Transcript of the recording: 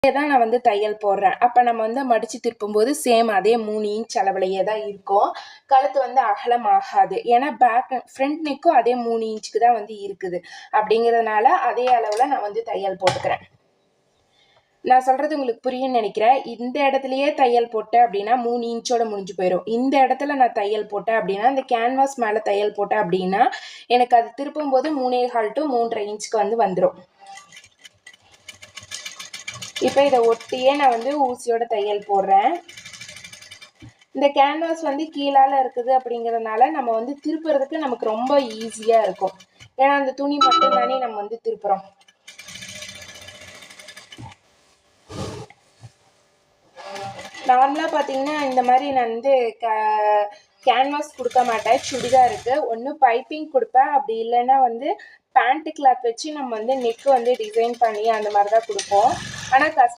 தான் நான் வந்து தையல் போடுறேன். அப்போ நம்ம வந்து மடித்து திருப்பும்போது சேம் அதே 3 இன்ச் அளவுலையே தான் இருக்கும். கழுத்து வந்து அகலம் ஆகாது. ஏன்னா ஃப்ரண்ட் நெக்கும் அதே 3 இன்ச்சுக்கு தான் வந்து இருக்குது. அப்படிங்கிறதுனால அதே அளவில் நான் வந்து தையல் போட்டுக்கிறேன். நான் சொல்கிறது உங்களுக்கு புரியும்னு நினைக்கிறேன். இந்த இடத்துலையே தையல் போட்டேன் அப்படின்னா 3 இன்ச்சோட முடிஞ்சு போயிடும். இந்த இடத்துல நான் தையல் போட்டேன் அப்படின்னா, இந்த கேன்வாஸ் மேலே தையல் போட்டேன் அப்படின்னா எனக்கு அது திருப்பும் போது 3.25 to 3.5 இன்ச்சுக்கு வந்து வந்துடும். இப்போ இதை ஒட்டியே நான் வந்து ஊசியோட தையல் போடுறேன். இந்த கேன்வாஸ் வந்து கீழால இருக்குது அப்படிங்கிறதுனால நம்ம வந்து திருப்புறதுக்கு நமக்கு ரொம்ப ஈஸியாக இருக்கும். ஏன்னா அந்த துணி மட்டும் தானே நம்ம வந்து திருப்புறோம். நார்மலாக பார்த்தீங்கன்னா இந்த மாதிரி நான் வந்து கேன்வாஸ் கொடுக்க மாட்டேன். சுடிதாருக்கு ஒன்று பைப்பிங் கொடுப்பேன், அப்படி இல்லைன்னா வந்து பேண்ட் கிளாத் வச்சு நம்ம வந்து நெக்கு வந்து டிசைன் பண்ணி அந்த மாதிரி தான் கொடுப்போம். ஆனால்